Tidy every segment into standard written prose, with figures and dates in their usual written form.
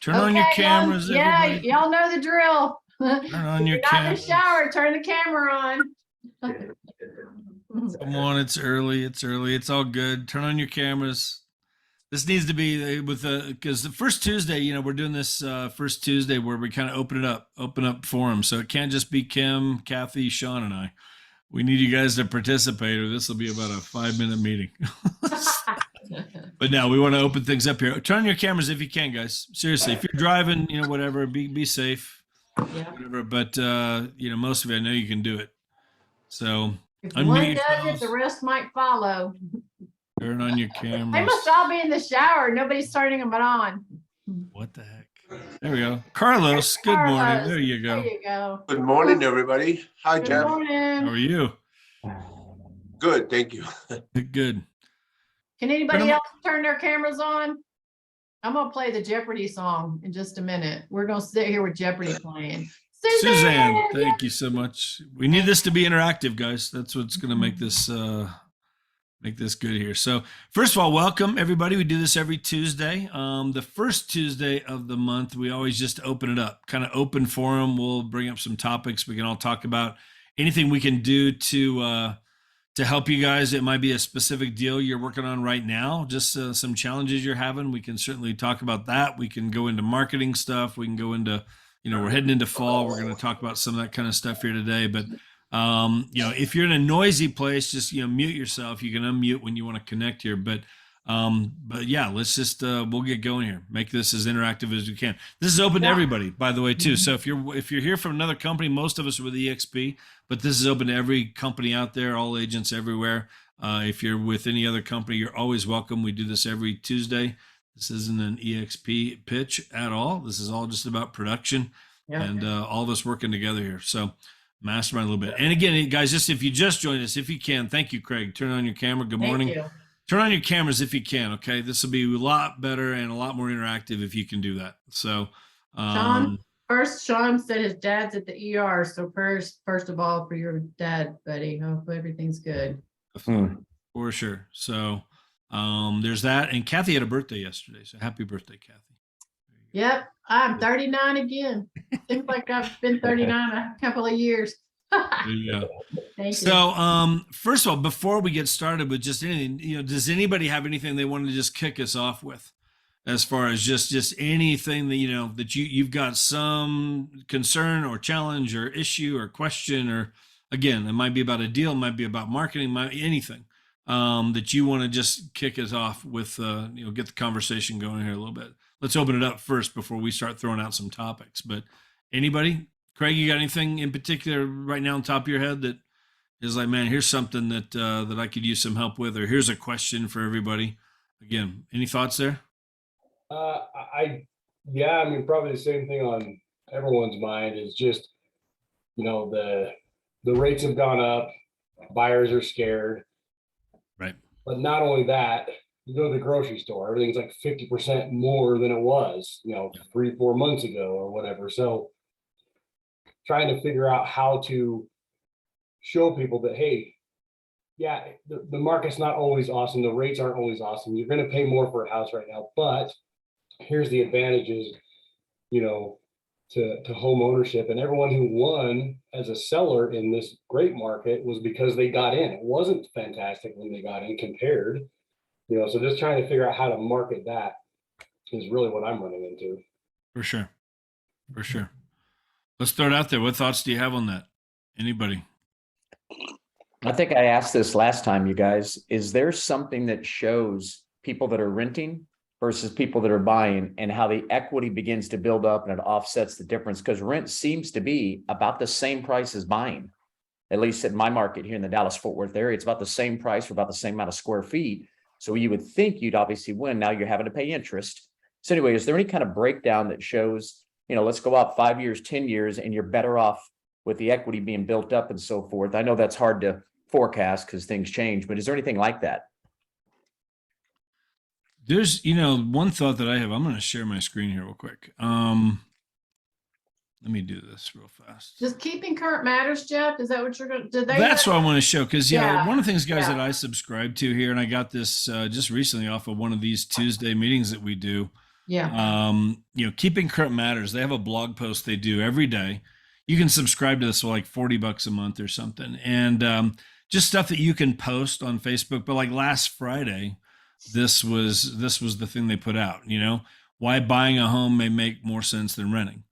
Turn on your cameras, everybody. Y'all know the drill. Turn on your cameras. Not in the cameras. shower, turn the camera on. Come on, it's early. It's early. It's all good. Turn on your cameras. This needs to be with because the first Tuesday, we're doing this first Tuesday where we kind of open up forums. So it can't just be Kim, Kathy, Sean, and I. We need you guys to participate, or this will be about a 5-minute meeting. But no, we want to open things up here. Turn on your cameras if you can, guys. Seriously, if you're driving, whatever, be safe. Yeah. Whatever. But most of you, I know you can do it. So if one does it, the rest might follow. Turn on your cameras. They must all be in the shower. Nobody's turning them on. What the heck? There we go. Carlos, good morning. There you go. There you go. Good morning, everybody. Hi, Jeff. Good morning. How are you? Good, thank you. Good. Can anybody else turn their cameras on? I'm going to play the Jeopardy song in just a minute. We're going to sit here with Jeopardy playing. Suzanne, thank you so much. We need this to be interactive, guys. That's what's going to make this good here. So first of all, welcome everybody. We do this every Tuesday. The first Tuesday of the month, we always just open it up, kind of open forum. We'll bring up some topics. We can all talk about anything we can do to help you guys. It might be a specific deal you're working on right now, just some challenges you're having. We can certainly talk about that. We can go into marketing stuff. We can go into, we're heading into fall. We're going to talk about some of that kind of stuff here today. But, if you're in a noisy place, just, mute yourself. You can unmute when you want to connect here. But yeah, let's just, we'll get going here. Make this as interactive as we can. This is open to everybody, by the way, too. So if you're here from another company, most of us are with EXP, but this is open to every company out there, all agents everywhere. If you're with any other company, you're always welcome. We do this every Tuesday. This isn't an EXP pitch at all. This is all just about production and all of us working together here. So Mastermind a little bit. And again, guys, just if you just joined us, if you can, thank you, Craig. Turn on your camera. Good morning. Thank you. Turn on your cameras if you can. Okay, this will be a lot better and a lot more interactive if you can do that. So, Sean said his dad's at the ER. So first of all, for your dad, buddy, hope everything's good. For sure. So, there's that. And Kathy had a birthday yesterday. So happy birthday, Kathy. Yep, I'm 39 again. Seems like I've been 39 a couple of years. There you go. Thank you. So, first of all, before we get started with just anything, does anybody have anything they want to just kick us off with, as far as just anything that that you've got some concern or challenge or issue or question, or again, it might be about a deal, it might be about marketing, anything that you want to just kick us off with, get the conversation going here a little bit. Let's open it up first before we start throwing out some topics. But anybody? Craig, you got anything in particular right now on top of your head that is like, man, here's something that I could use some help with, or here's a question for everybody? Again, any thoughts there? Probably the same thing on everyone's mind is just, the rates have gone up, buyers are scared. Right. But not only that, you go to the grocery store, everything's like 50% more than it was, 3-4 months ago or whatever. So trying to figure out how to show people that, hey, yeah, the market's not always awesome. The rates aren't always awesome. You're going to pay more for a house right now, but here's the advantages, to home ownership. And everyone who won as a seller in this great market was because they got in. It wasn't fantastic when they got in compared, so just trying to figure out how to market that is really what I'm running into. For sure. Let's throw it out there. What thoughts do you have on that? Anybody? I think I asked this last time, you guys. Is there something that shows people that are renting versus people that are buying, and how the equity begins to build up and it offsets the difference? Because rent seems to be about the same price as buying, at least in my market here in the Dallas-Fort Worth area. It's about the same price for about the same amount of square feet. So you would think you'd obviously win. Now you're having to pay interest. So anyway, is there any kind of breakdown that shows, let's go out 5 years, 10 years, and you're better off with the equity being built up and so forth? I know that's hard to forecast because things change, but is there anything like that? There's, one thought that I have. I'm going to share my screen here real quick. Let me do this real fast. Does keeping current matters, Jeff? Is that what you're going to do? That's what I want to show. Because, one of the things, guys, that I subscribe to here, and I got this just recently off of one of these Tuesday meetings that we do. Yeah. Keeping current matters. They have a blog post they do every day. You can subscribe to this for like $40 a month or something. And just stuff that you can post on Facebook. But like last Friday, this was the thing they put out, why buying a home may make more sense than renting.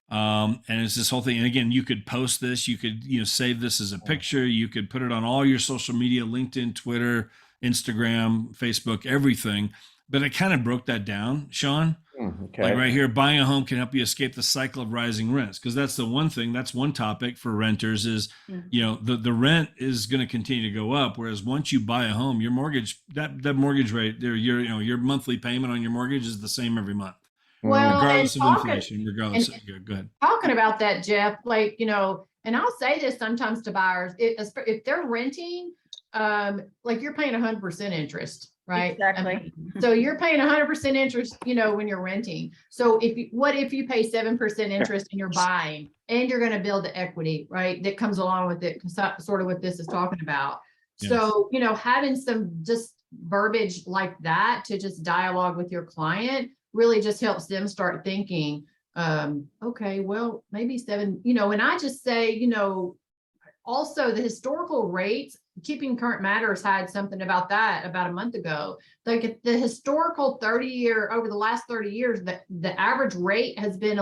And it's this whole thing. And again, you could post this, you could, save this as a picture, you could put it on all your social media, LinkedIn, Twitter, Instagram, Facebook, everything. But it kind of broke that down, Sean. Okay. Like right here, buying a home can help you escape the cycle of rising rents. Because that's the one thing, that's one topic for renters is, the rent is going to continue to go up. Whereas once you buy a home, your mortgage, that mortgage rate there, your monthly payment on your mortgage is the same every month. Well, Regardless of and inflation, regardless and- of, go ahead. talking about that, Jeff, like, and I'll say this sometimes to buyers, if they're renting, like you're paying 100% interest, right? Exactly. So you're paying 100% interest, when you're renting. So what if you pay 7% interest and you're buying and you're going to build the equity, right? That comes along with it, sort of what this is talking about. Yes. So, having some just verbiage like that to just dialogue with your client really just helps them start thinking, okay, well, maybe 7, and I just say, also the historical rates, Keeping Current Matters had something about that about a month ago. Like the historical 30-year, over the last 30 years, the average rate has been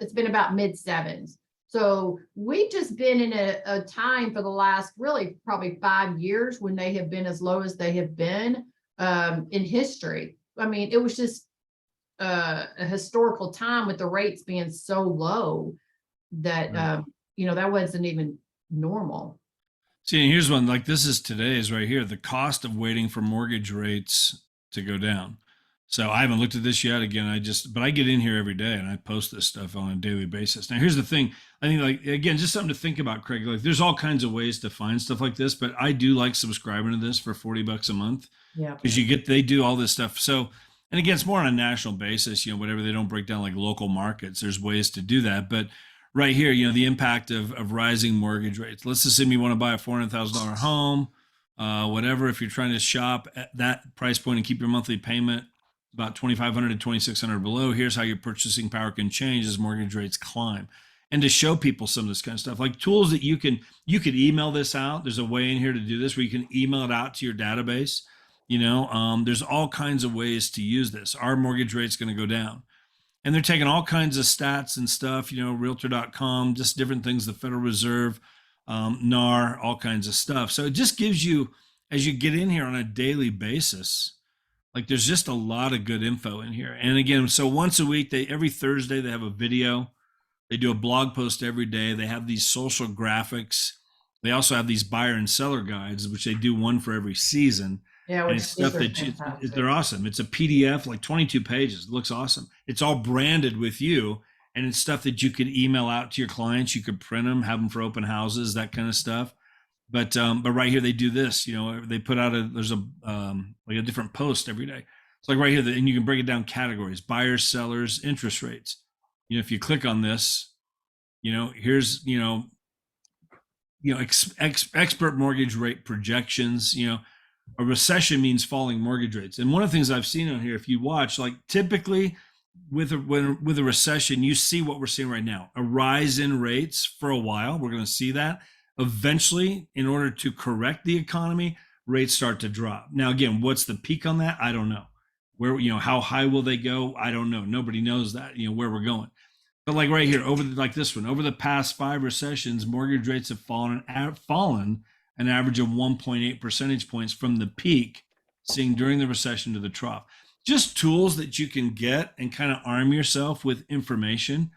it's been about mid-7s. So we've just been in a time for the last really probably 5 years when they have been as low as they have been in history. I mean, it was just a historical time with the rates being so low that, that wasn't even normal. See, and here's one, like this is today's right here, the cost of waiting for mortgage rates to go down. So I haven't looked at this yet. Again, but I get in here every day and I post this stuff on a daily basis. Now, here's the thing. I think, like, again, just something to think about, Craig. Like there's all kinds of ways to find stuff like this, but I do like subscribing to this for $40 a month. Yeah. Because they do all this stuff. So, and again, it's more on a national basis, whatever, they don't break down like local markets. There's ways to do that. But right here, the impact of rising mortgage rates. Let's assume you want to buy a $400,000 home, whatever. If you're trying to shop at that price point and keep your monthly payment about $2,500 to $2,600 below, here's how your purchasing power can change as mortgage rates climb. And to show people some of this kind of stuff, like tools that you could email this out. There's a way in here to do this where you can email it out to your database. There's all kinds of ways to use this. Our mortgage rate's going to go down. And they're taking all kinds of stats and stuff, realtor.com, just different things, the Federal Reserve, NAR, all kinds of stuff. So it just gives you, as you get in here on a daily basis, like there's just a lot of good info in here. And again, so once a week, every Thursday, they have a video. They do a blog post every day. They have these social graphics. They also have these buyer and seller guides, which they do one for every season. Yeah, And it's stuff that they're awesome. It's a PDF, like 22 pages. It looks awesome. It's all branded with you, and it's stuff that you could email out to your clients. You could print them, have them for open houses, that kind of stuff. But right here they do this. They put out there's like a different post every day. It's like right here, and you can break it down categories: buyers, sellers, interest rates. If you click on this, here's expert mortgage rate projections. A recession means falling mortgage rates. And one of the things I've seen on here, if you watch, like typically with a recession, you see what we're seeing right now, a rise in rates for a while. We're going to see that. Eventually, in order to correct the economy, rates start to drop. Now, again, what's the peak on that? I don't know. Where, how high will they go? I don't know. Nobody knows that, where we're going. But like right here, like this one, over the past 5 recessions, mortgage rates have fallen an average of 1.8 percentage points from the peak seen during the recession to the trough. Just tools that you can get and kind of arm yourself with information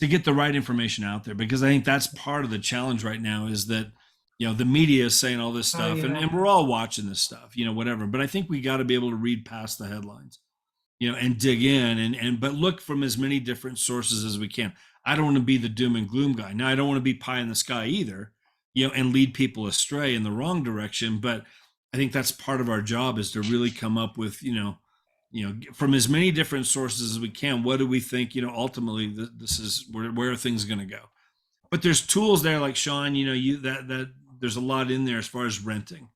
to get the right information out there. Because I think that's part of the challenge right now is that, the media is saying all this stuff and we're all watching this stuff, whatever. But I think we got to be able to read past the headlines, and dig in but look from as many different sources as we can. I don't want to be the doom and gloom guy. Now, I don't want to be pie in the sky either, and lead people astray in the wrong direction. But I think that's part of our job is to really come up with, from as many different sources as we can. What do we think, ultimately this is where are things going to go? But there's tools there like Sean, that there's a lot in there as far as renting.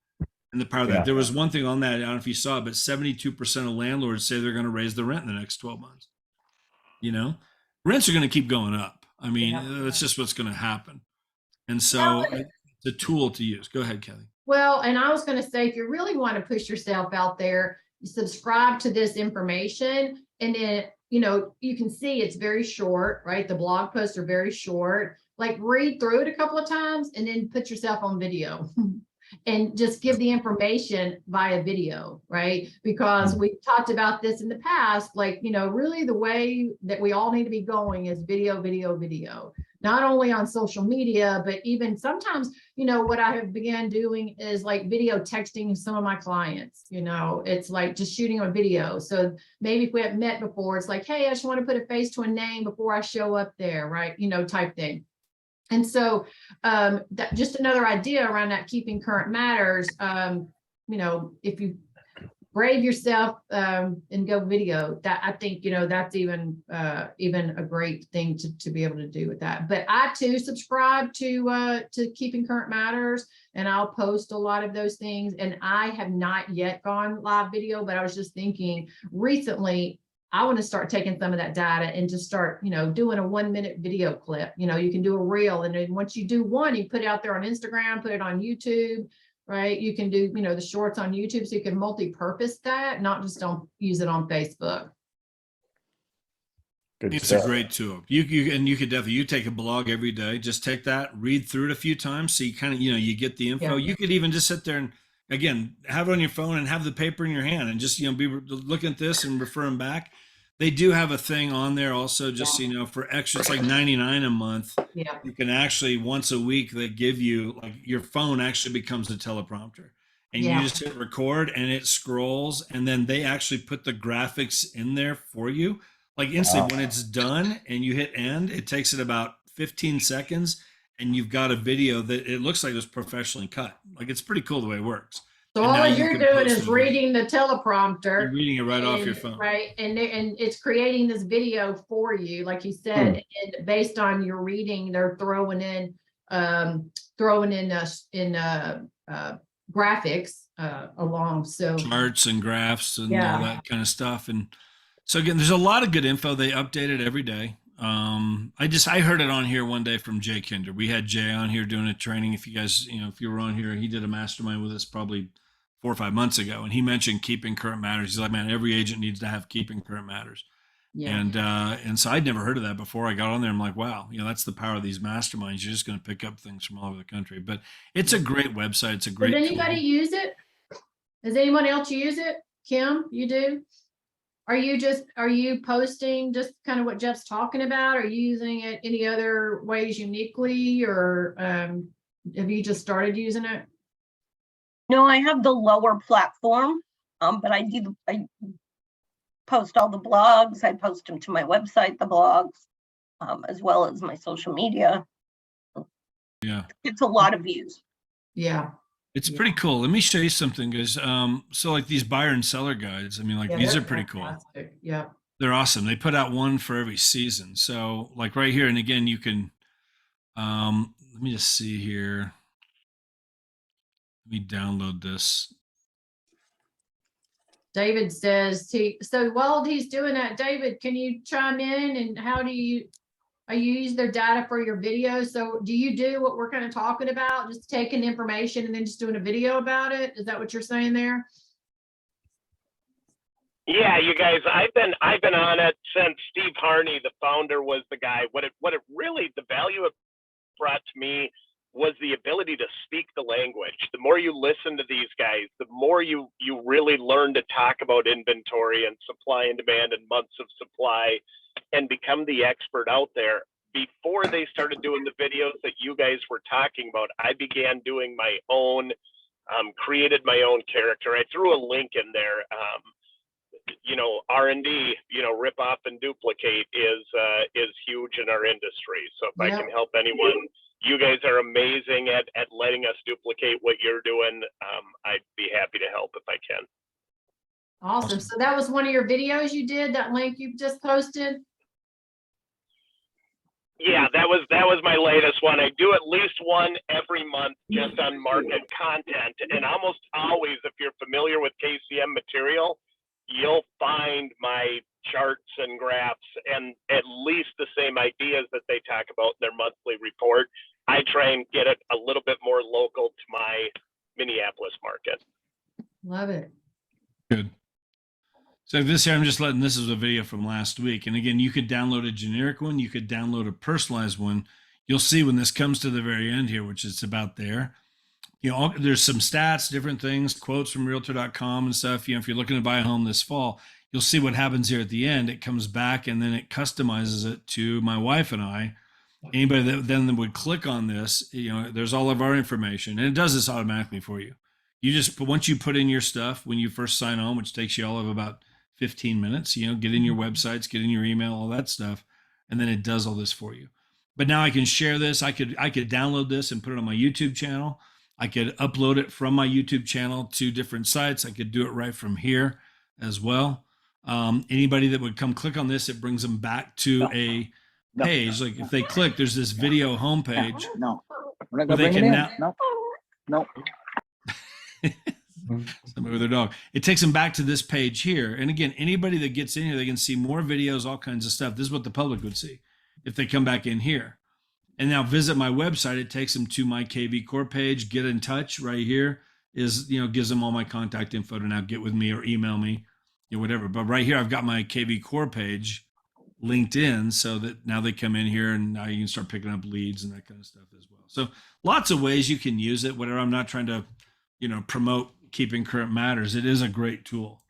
And the power of Yeah. that. There was one thing on that, I don't know if you saw it, but 72% of landlords say they're going to raise the rent in the next 12 months. You know, rents are going to keep going up. I mean, Yeah. that's just what's going to happen. And so it's a tool to use. Go ahead, Kelly. Well, and I was going to say, if you really want to push yourself out there, you subscribe to this information, and then, you know, you can see it's very short, right? The blog posts are very short. Like, read through it a couple of times and then put yourself on video and just give the information via video, right? Because we talked about this in the past, like, you know, really the way that we all need to be going is video, video, video. Not only on social media, but even sometimes, you know, what I have began doing is like video texting some of my clients. You know, it's like just shooting a video. So maybe if we haven't met before, it's like, hey, I just want to put a face to a name before I show up there, right? You know, type thing. And so that just another idea around that keeping current matters. You know, if you brave yourself and go video, that I think, you know, that's even a great thing to be able to do with that. But I too subscribe to Keeping Current Matters, and I'll post a lot of those things. And I have not yet gone live video, but I was just thinking recently, I want to start taking some of that data and just start, you know, doing a 1-minute video clip. You know, you can do a reel, and then once you do one, you put it out there on Instagram, put it on YouTube, right? You can do, you know, the shorts on YouTube, so you can multi-purpose that, not just don't use it on Facebook. Good It's stuff. a great tool. You could definitely, you take a blog every day, just take that, read through it a few times, so you kind of, you know, you get the info. Yeah. You could even just sit there and, again, have it on your phone and have the paper in your hand and just, you know, be looking at this and referring back. They do have a thing on there also, just so you know, for extra, it's like 99 a month. Yeah. You can actually, once a week, they give you, like, your phone actually becomes a teleprompter, and Yeah. you just hit record and it scrolls, and then they actually put the graphics in there for you. Like, instantly, when it's done and you hit end, it takes it about 15 seconds, and you've got a video that it looks like it was professionally cut. Like, it's pretty cool the way it works. So And now all you you're can doing post is it on- reading the teleprompter. You're reading it right off your And- phone. Right. And it's creating this video for you, like you said, and based on your reading, they're throwing in graphics along. So Charts and graphs and Yeah. all that kind of stuff. And so, again, there's a lot of good info. They update it every day. I heard it on here one day from Jay Kinder. We had Jay on here doing a training. If you guys, you know, if you were on here, he did a mastermind with us probably 4 or 5 months ago, and he mentioned Keeping Current Matters. He's like, man, every agent needs to have Keeping Current Matters. yeah. And so I'd never heard of that before. I got on there. I'm like, wow, you know, that's the power of these masterminds. You're just going to pick up things from all over the country. But it's a great website. It's a great Does anybody tool. use it? Does anyone else use it? Kim, you do? Are you posting just kind of what Jeff's talking about? Are you using it any other ways uniquely, or have you just started using it? No, I have the lower platform, but I post all the blogs. I post them to my website, the blogs, as well as my social media. Yeah. It's a lot of views. Yeah. It's pretty cool. Let me show you something, guys. So like these buyer and seller guides, I mean, like, Yeah, these they're are pretty cool. fantastic. Yeah. They're awesome. They put out one for every season. So like right here, and again, you can, let me just see here. Let me download this. David says, so while he's doing that, David, can you chime in, and how do you use their data for your videos? So do you do what we're kind of talking about, just taking information and then just doing a video about it? Is that what you're saying there? Yeah, you guys, I've been on it since Steve Harney, the founder, was the guy. What it really, the value it brought to me was the ability to speak the language. The more you listen to these guys, the more you really learn to talk about inventory and supply and demand and months of supply, and become the expert out there. Before they started doing the videos that you guys were talking about, I began doing my own, created my own character. I threw a link in there. You know, R&D, you know, rip off and duplicate is huge in our industry. So if I can help anyone, you guys are amazing at letting us duplicate what you're doing. I'd be happy to help if I can. Awesome. So that was one of your videos you did, that link you just posted? Yeah, that was my latest one. I do at least one every month just on market content. And almost always, if you're familiar with KCM material, you'll find my charts and graphs and at least the same ideas that they talk about in their monthly report. I try and get it a little bit more local to my Minneapolis market. Love it. Good. So this here, I'm just letting, this is a video from last week. And again, you could download a generic one. You could download a personalized one. You'll see when this comes to the very end here, which is about there, there's some stats, different things, quotes from realtor.com and stuff. If you're looking to buy a home this fall, you'll see what happens here at the end. It comes back and then it customizes it to my wife and I. Anybody that then would click on this, there's all of our information, and it does this automatically for you. Once you put in your stuff, when you first sign on, which takes you all of about 15 minutes, get in your websites, get in your email, all that stuff. And then it does all this for you. But now I can share this. I could download this and put it on my YouTube channel. I could upload it from my YouTube channel to different sites. I could do it right from here as well. Anybody that would come click on this, it brings them back to a page. Like if they click, there's this video homepage. No, we're not Where gonna they bring it can in. now- No, Somebody with their dog. It takes them back to this page here. And again, anybody that gets in here, they can see more videos, all kinds of stuff. This is what the public would see if they come back in here. And now visit my website. It takes them to my KV Core page. Get in touch right here is, gives them all my contact info to now get with me or email me, whatever. But right here, I've got my KV Core page linked in so that now they come in here and now you can start picking up leads and that kind of stuff as well. So lots of ways you can use it, whatever. I'm not trying to, promote keeping current matters. It is a great tool.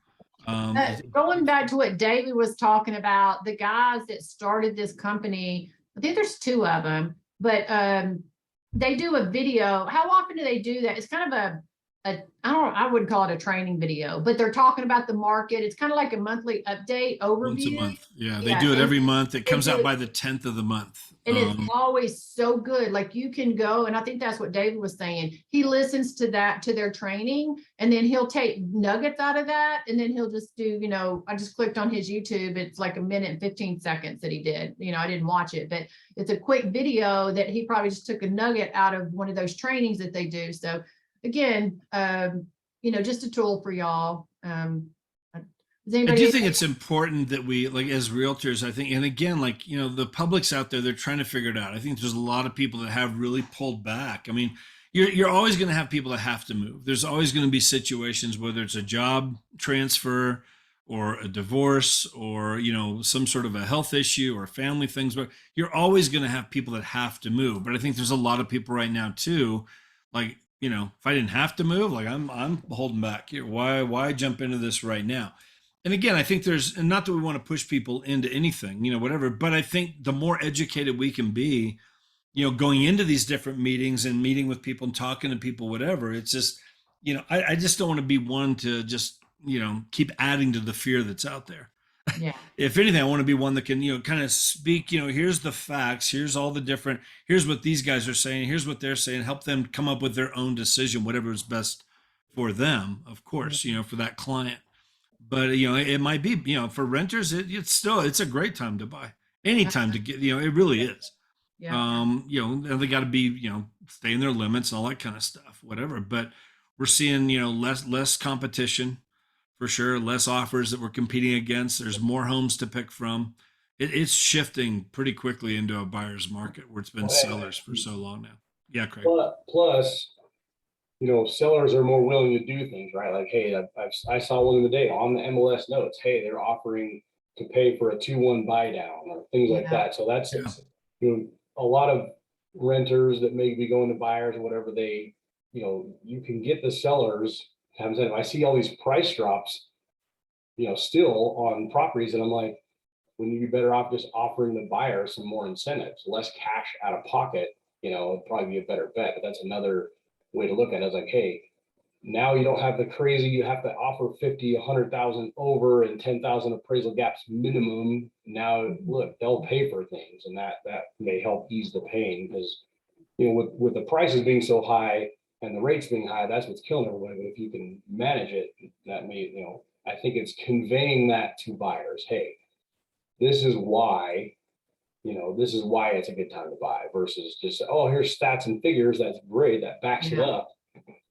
Going back to what David was talking about, the guys that started this company, I think there's two of them, but they do a video. How often do they do that? It's kind of I wouldn't call it a training video, but they're talking about the market. It's kind of like a monthly update overview. Once a month. Yeah, they Yeah, do it and every month. It comes do out it- by the 10th of the month. And it's always so good. Like you can go, and I think that's what David was saying. He listens to their training, and then he'll take nuggets out of that. And then he'll just do, I just clicked on his YouTube. It's like 1 minute and 15 seconds that he did. I didn't watch it, but it's a quick video that he probably just took a nugget out of one of those trainings that they do. So again, just a tool for y'all. I do think it's important that we, like, as realtors, I think, and again, like, the public's out there, they're trying to figure it out. I think there's a lot of people that have really pulled back. I mean, you're always going to have people that have to move. There's always going to be situations, whether it's a job transfer or a divorce or, some sort of a health issue or family things, but you're always going to have people that have to move. But I think there's a lot of people right now too, like, if I didn't have to move, like I'm holding back here. Why jump into this right now? And again, I think and not that we want to push people into anything, whatever, but I think the more educated we can be, going into these different meetings and meeting with people and talking to people, whatever, it's just, I just don't want to be one to just, keep adding to the fear that's out there. Yeah. If anything, I want to be one that can, kind of speak, here's the facts, here's all the different, here's what these guys are saying, here's what they're saying, help them come up with their own decision, whatever is best for them, of course, for that client. But, it might be, for renters, it's a great time to buy. Anytime to get, it really is. Yeah. They got to be, stay in their limits and all that kind of stuff, whatever. But we're seeing, less competition for sure, less offers that we're competing against. There's more homes to pick from. It's shifting pretty quickly into a buyer's market where it's been sellers for so long now. Yeah, Craig. Plus, sellers are more willing to do things, right? Like, hey, I saw one of the day on the MLS notes. Hey, they're offering to pay for a 2-1 buy down or things like that. So that's a lot of renters that may be going to buyers or whatever. They, you can get the sellers. I see all these price drops, still on properties, and I'm like, wouldn't you be better off just offering the buyer some more incentives, less cash out of pocket? It'd probably be a better bet. But that's another way to look at it. It's like, hey, now you don't have the crazy, you have to offer 50, 100,000 over and 10,000 appraisal gaps minimum. Now look, they'll pay for things, and that may help ease the pain, because with the prices being so high and the rates being high, that's what's killing everybody. But if you can manage it, that may, I think it's conveying that to buyers. Hey, this is why this is why it's a good time to buy versus just, oh, here's stats and figures. That's great. That backs it Yeah. up.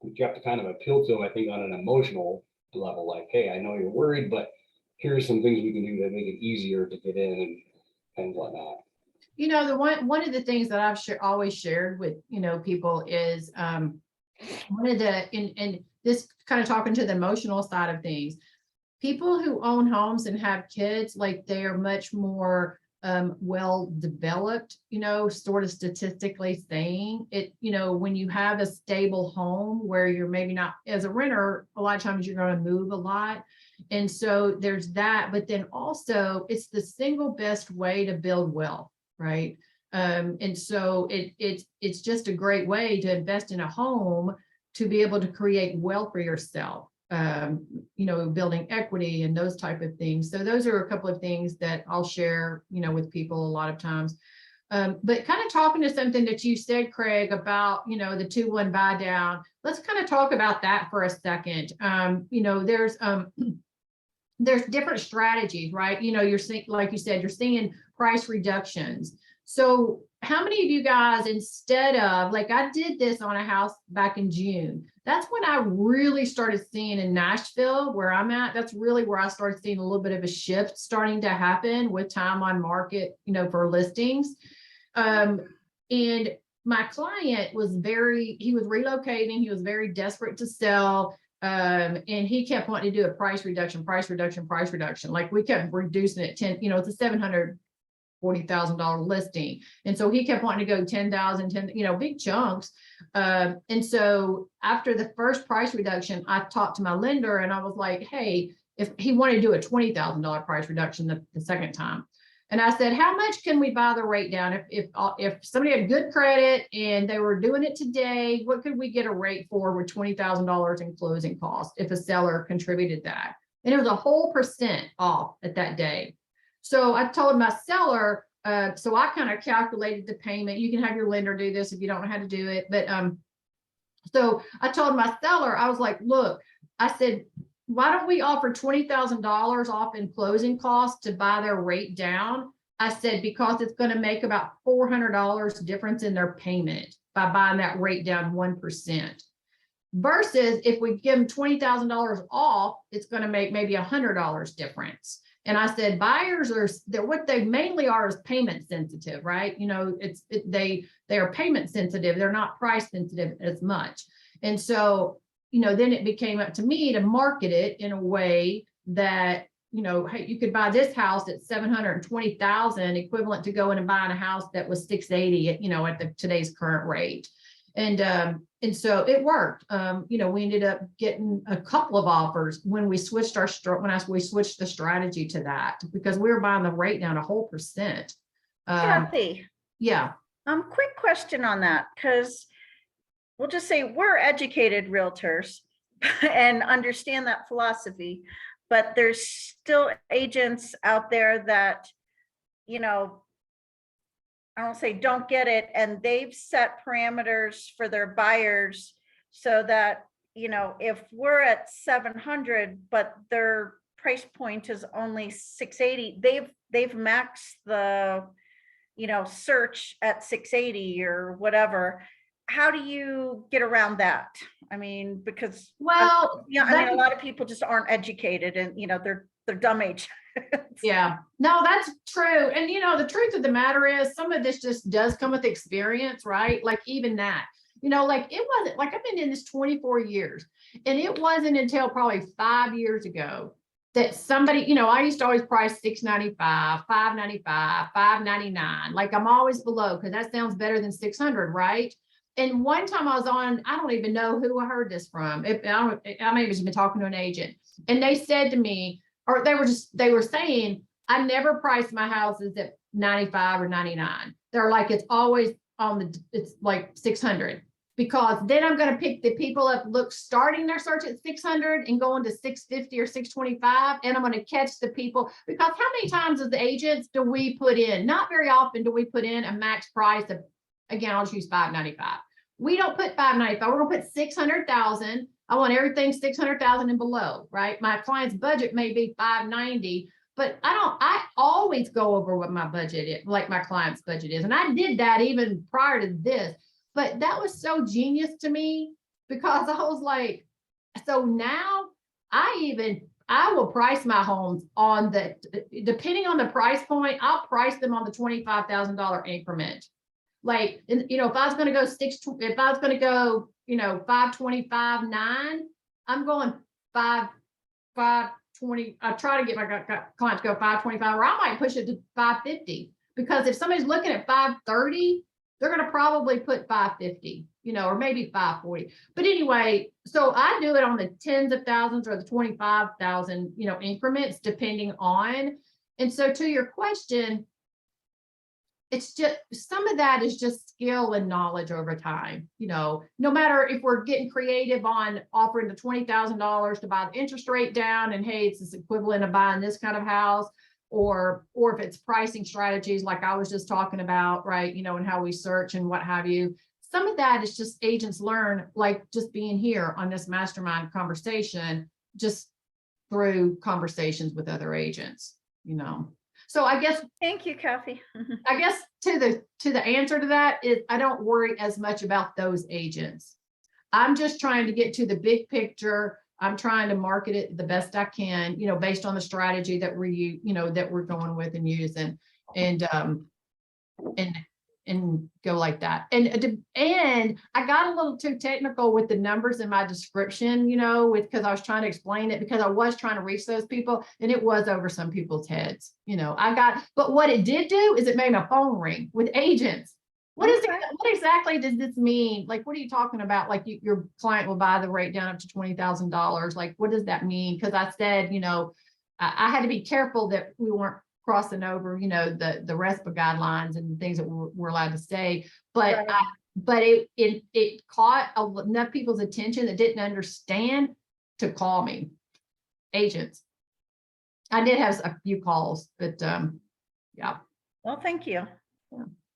But you have to kind of appeal to them, I think, on an emotional level, like, hey, I know you're worried, but here's some things we can do to make it easier to get in and whatnot. The one of the things that I've always shared with, people is, one of the, and this kind of talking to the emotional side of things, people who own homes and have kids, like they are much more well developed, sort of statistically saying it, when you have a stable home where you're maybe not, as a renter, a lot of times you're going to move a lot. And so there's that, but then also it's the single best way to build wealth, right? And so it's just a great way to invest in a home to be able to create wealth for yourself. Building equity and those type of things. So those are a couple of things that I'll share, with people a lot of times. But kind of talking to something that you said, Craig, about, the 2-1 buy down, let's kind of talk about that for a second. There's different strategies, right? You're seeing, like you said, you're seeing price reductions. So how many of you guys, instead of, like I did this on a house back in June, that's when I really started seeing in Nashville, where I'm at, that's really where I started seeing a little bit of a shift starting to happen with time on market, for listings. And my client was he was relocating, he was very desperate to sell. And he kept wanting to do a price reduction. Like we kept reducing it 10, it's a $740,000 listing. And so he kept wanting to go 10,000, 10, big chunks. And so after the first price reduction, I talked to my lender and I was like, hey, if he wanted to do a $20,000 price reduction the second time. And I said, how much can we buy the rate down? If somebody had good credit and they were doing it today, what could we get a rate for with $20,000 in closing costs if a seller contributed that? And it was a whole % off at that day. So I told my seller, so I kind of calculated the payment. You can have your lender do this if you don't know how to do it. But so I told my seller, I was like, look, I said, why don't we offer $20,000 off in closing costs to buy their rate down? I said, because it's going to make about $400 difference in their payment by buying that rate down 1%. Versus if we give them $20,000 off, it's going to make maybe $100 difference. And I said, buyers what they mainly are is payment sensitive, right? They are payment sensitive. They're not price sensitive as much. And so, then it became up to me to market it in a way that, hey, you could buy this house at $720,000 equivalent to going and buying a house that was $680 at today's current rate. And so it worked. We ended up getting a couple of offers when we switched we switched the strategy to that, because we were buying the rate down a whole %. Kathy, Yeah. quick question on that, because we'll just say we're educated realtors and understand that philosophy, but there's still agents out there that, I don't say don't get it, and they've set parameters for their buyers so that, if we're at 700, but their price point is only 680, they've maxed the, search at 680 or whatever. How do you get around that? I mean, because a lot of people just aren't educated, and they're dumb agents. Yeah, no, that's true. And the truth of the matter is some of this just does come with experience, right? Like even that, like it wasn't like I've been in this 24 years, and it wasn't until probably 5 years ago that somebody, I used to always price $695, $595, $599. Like I'm always below, because that sounds better than 600, right? And one time I was on, I don't even know who I heard this from. I may have just been talking to an agent, and they said to me, or they were saying, I never price my houses at 95 or 99. They're like, it's always it's like 600, because then I'm going to pick the people up, starting their search at 600 and going to 650 or 625. And I'm going to catch the people, because how many times as the agents do we put in? Not very often do we put in a max price of, again, I'll choose 595. We don't put 595. We're going to put 600,000. I want everything 600,000 and below, right? My client's budget may be 590, but I always go over what my budget is, like my client's budget is. And I did that even prior to this, but that was so genius to me because I was like, so now I will price my homes on the, depending on the price point, I'll price them on the $25,000 increment. Like, you know, if I was going to go if I was going to go, you know, 525, 9, I'm going 520. I try to get my clients to go 525, or I might push it to 550, because if somebody's looking at 530, they're going to probably put 550, you know, or maybe 540. But anyway, so I do it on the tens of thousands or the 25,000, you know, increments, depending on. And so to your question, it's just, some of that is just skill and knowledge over time. You know, no matter if we're getting creative on offering the $20,000 to buy the interest rate down, and hey, it's this equivalent of buying this kind of house, or if it's pricing strategies like I was just talking about, right? You know, and how we search and what have you. Some of that is just agents learn, like just being here on this mastermind conversation, just through conversations with other agents, you know. So I guess, Thank you, Kathy. I guess to the answer to that is, I don't worry as much about those agents. I'm just trying to get to the big picture. I'm trying to market it the best I can, you know, based on the strategy that we're going with and using, and go like that. And I got a little too technical with the numbers in my description, you know, because I was trying to explain it, because I was trying to reach those people, and it was over some people's heads, you know. But what it did do is it made my phone ring with agents. What exactly does this mean? Like, what are you talking about? Like, your client will buy the rate down up to $20,000. Like, what does that mean? Because I said, you know, I had to be careful that we weren't crossing over, you know, the RESPA guidelines and things that we're allowed to say. But Right. it caught enough people's attention that didn't understand to call me. Agents. I did have a few calls, but yeah. Well, thank you.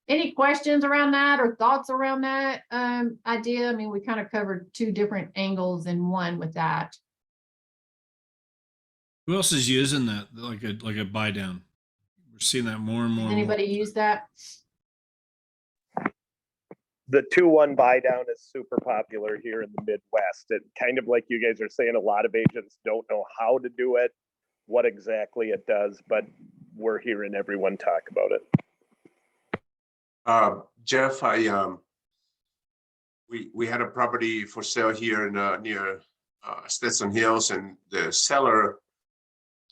Any questions around that or thoughts around that idea? I mean, we kind of covered two different angles in one with that. Who else is using that, like a buy down? We're seeing that more and more. Does anybody use that? The 2-1 buy down is super popular here in the Midwest. And kind of like you guys are saying, a lot of agents don't know how to do it, what exactly it does, but we're hearing everyone talk about it. Jeff, we had a property for sale here in near Stetson Hills, and the seller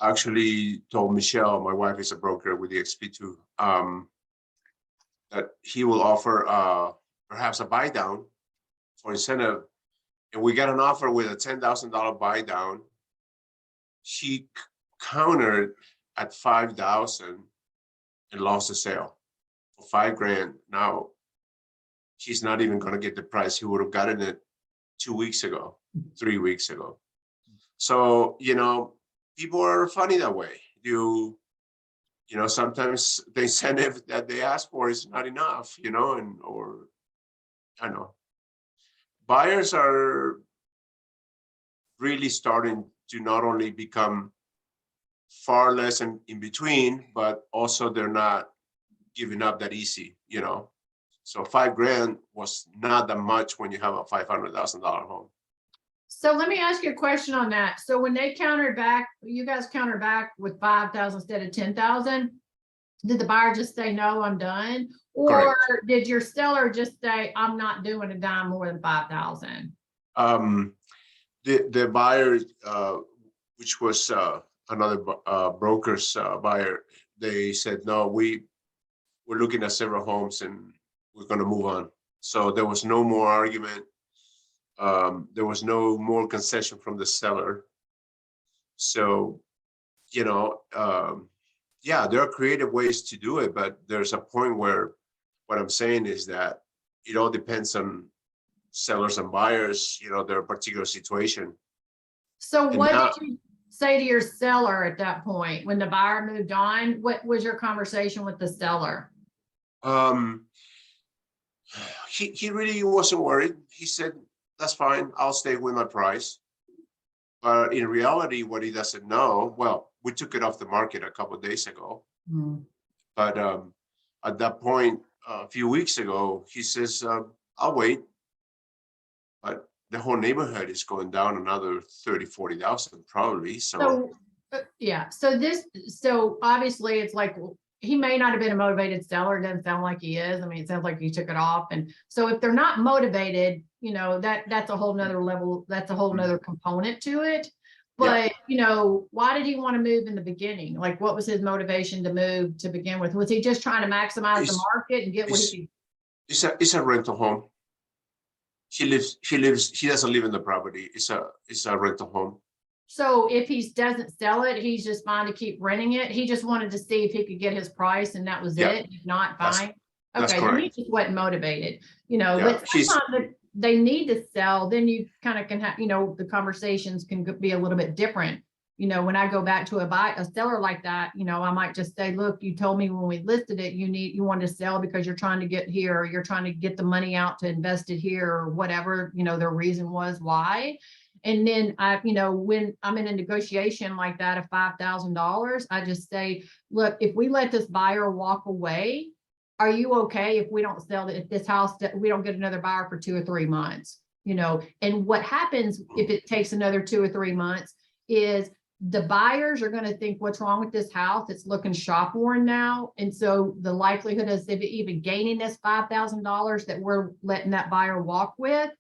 actually told Michelle, my wife is a broker with EXP2, that he will offer perhaps a buy down for incentive. And we got an offer with a $10,000 buy down. She countered at 5,000 and lost the sale for $5,000. Now she's not even going to get the price he would have gotten it 2 weeks ago, 3 weeks ago. So, you know, people are funny that way. You know, sometimes the incentive that they ask for is not enough, you know, or I don't know. Buyers are really starting to not only become far less in between, but also they're not giving up that easy, you know. So $5,000 was not that much when you have a $500,000 home. So let me ask you a question on that. So when they countered back, you guys countered back with 5,000 instead of 10,000. Did the buyer just say, no, I'm done? Or Correct. did your seller just say, I'm not doing a dime more than 5,000? The buyer, which was another broker's buyer, they said, no, we're looking at several homes and we're going to move on. So there was no more argument. There was no more concession from the seller. So, you know, yeah, there are creative ways to do it, but there's a point where what I'm saying is that it all depends on sellers and buyers, you know, their particular situation. So And what now- did you say to your seller at that point when the buyer moved on? What was your conversation with the seller? He really wasn't worried. He said, that's fine, I'll stay with my price. But in reality, what he doesn't know, well, we took it off the market a couple of days ago. Mm. But at that point, a few weeks ago, he says, I'll wait. But the whole neighborhood is going down another 30, 40,000 probably. So So, yeah, so obviously it's like, well, he may not have been a motivated seller. It doesn't sound like he is. I mean, it sounds like he took it off. And so if they're not motivated, that's a whole nother level, that's a whole nother component to it. Yeah. But, why did he want to move in the beginning? Like, what was his motivation to move to begin with? Was he just trying to maximize the It's- market and get what he could? it's a rental home. She doesn't live in the property. It's a rental home. So if he doesn't sell it, he's just fine to keep renting it. He just wanted to see if he could get his price and that was Yeah. it. If not, That's- fine. that's Okay, then he correct. just wasn't motivated, Yeah, but she's- sometimes if they need to sell, then you kind of can have, the conversations can be a little bit different. When I go back to a seller like that, I might just say, look, you told me when we listed it, you wanted to sell because you're trying to get here, or you're trying to get the money out to invest it here, or whatever, their reason was why. And then when I'm in a negotiation like that of $5,000, I just say, look, if we let this buyer walk away, are you okay if we don't sell it, if this house, that we don't get another buyer for 2 or 3 months? And what happens if it takes another 2 or 3 months is the buyers are going to think, what's wrong with this house? It's looking shop worn now. And so the likelihood is of even gaining this $5,000 that we're letting that buyer walk with,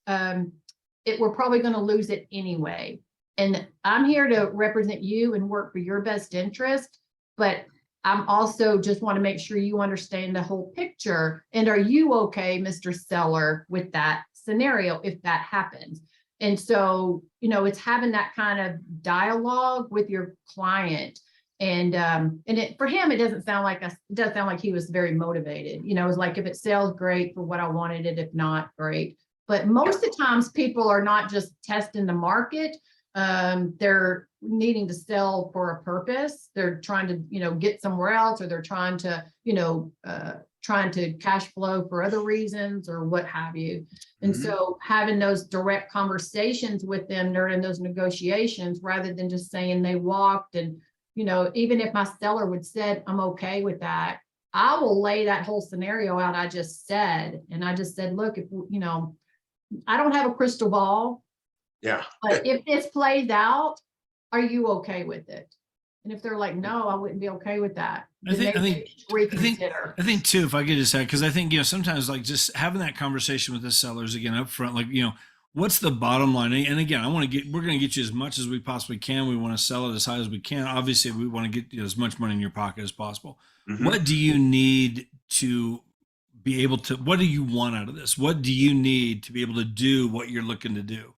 we're probably going to lose it anyway. And I'm here to represent you and work for your best interest, but I'm also just want to make sure you understand the whole picture. And are you okay, Mr. Seller, with that scenario if that happens? And so, it's having that kind of dialogue with your client. And for him, it does sound like he was very motivated. It's like, if it sells, great, for what I wanted it. If not, great. But most of the times people are not just testing the market. They're needing to sell for a purpose. They're trying to, get somewhere else, or they're trying to, trying to cash flow for other reasons or what have you. And Mhm. so having those direct conversations with them during those negotiations, rather than just saying they walked, and, even if my seller would said, I'm okay with that, I will lay that whole scenario out I just said. And I just said, look, if, I don't have a crystal ball, Yeah. but if this plays out, are you okay with it? And if they're like, no, I wouldn't be okay with that, I then think- maybe I they think- should reconsider. I think too, if I could just add, because I think, sometimes like just having that conversation with the sellers again up front, like, what's the bottom line? And again, we're going to get you as much as we possibly can. We want to sell it as high as we can. Obviously, we want to get as much money in your pocket as possible. Mhm. What do you need to be able to, what do you want out of this? What do you need to be able to do what you're looking to do?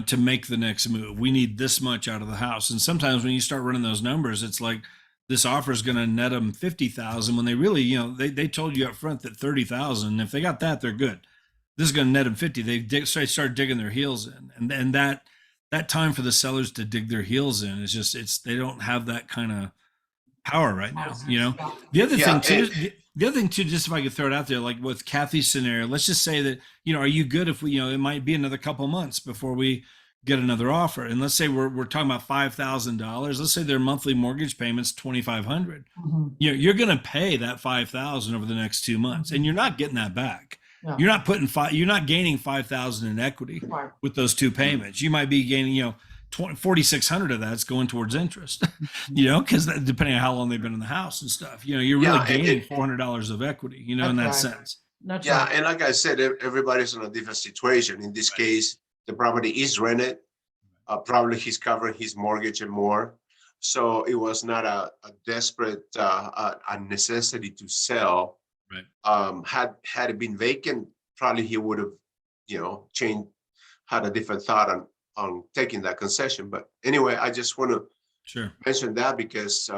To make the next move, we need this much out of the house. And sometimes when you start running those numbers, it's like this offer is going to net them 50,000 when they really, they told you up front that 30,000. If they got that, they're good. This is going to net them 50. They start digging their heels in, and that time for the sellers to dig their heels in is just, they don't have that kind of power right now. The other Yeah, thing too, the other thing too, just if I could throw it out there, like with Kathy's scenario, let's just say that, are you good if we, it might be another couple months before we get another offer. And let's say we're talking about $5,000. Let's say their monthly mortgage payment's $2,500. Mhm. You're going to pay that $5,000 over the next 2 months, and you're not getting that back. Yeah. You're not gaining 5,000 in equity Right. with those two payments. You might be gaining, 4,600 of that's going towards interest, because depending on how long they've been in the house and stuff, you're really Yeah, and gaining $400 of equity, in that That's right. sense. That's Yeah, right. and like I said, everybody's in a different situation. In this case, the property is rented. Probably he's covering his mortgage and more. So it was not a desperate a necessity to sell. Right. Had it been vacant, probably he would have, had a different thought on taking that concession. But anyway, I just want to Sure. mention that because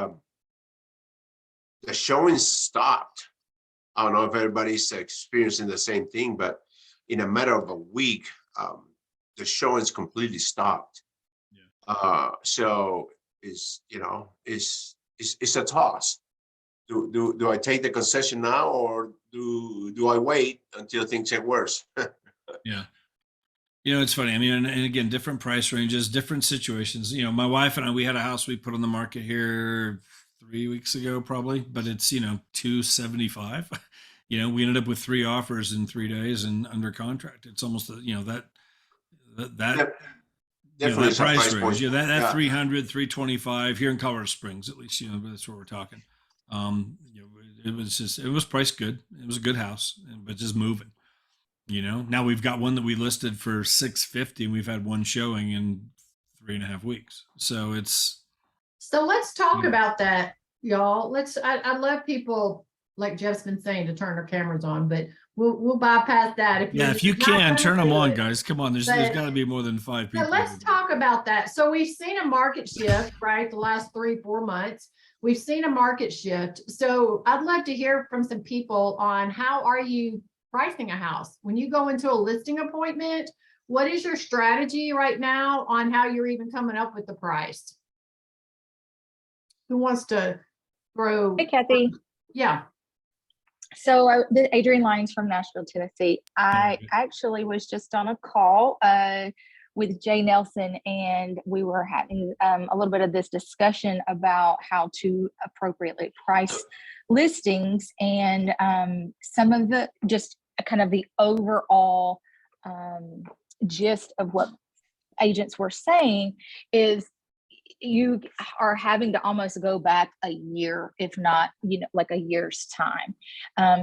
the showing stopped. I don't know if everybody's experiencing the same thing, but in a matter of a week, the showings completely stopped. Yeah. So it's a toss. Do I take the concession now, or do I wait until things get worse? Yeah. It's funny. I mean, and again, different price ranges, different situations. My wife and I, we had a house we put on the market here 3 weeks ago, probably, but it's, 275. We ended up with 3 offers in 3 days and under contract. It's almost, that Def- Definitely that it's a price price range, point. that Yeah. 300, 325 here in Colorado Springs, at least, that's what we're talking. It was priced good. It was a good house, but just moving. Now we've got one that we listed for 650, and we've had one showing in 3.5 weeks. So it's So let's talk Yeah. about that, y'all. I love people, like Jeff's been saying, to turn their cameras on, but we'll bypass that. If if you not can gonna turn them do on, it. guys. Come on, there's But- got to be more than 5 people. But let's talk about that. So we've seen a market shift, right? The last 3-4 months, we've seen a market shift. So I'd love to hear from some people on how are you pricing a house? When you go into a listing appointment, what is your strategy right now on how you're even coming up with the price? Who wants to throw? Hey, Kathy. Yeah. So Adrienne Lyons from Nashville, Tennessee. I actually was just on a call with Jay Nelson, and we were having a little bit of this discussion about how to appropriately price listings, and some of the just kind of the overall gist of what agents were saying is you are having to almost go back a year, if not, like a year's time,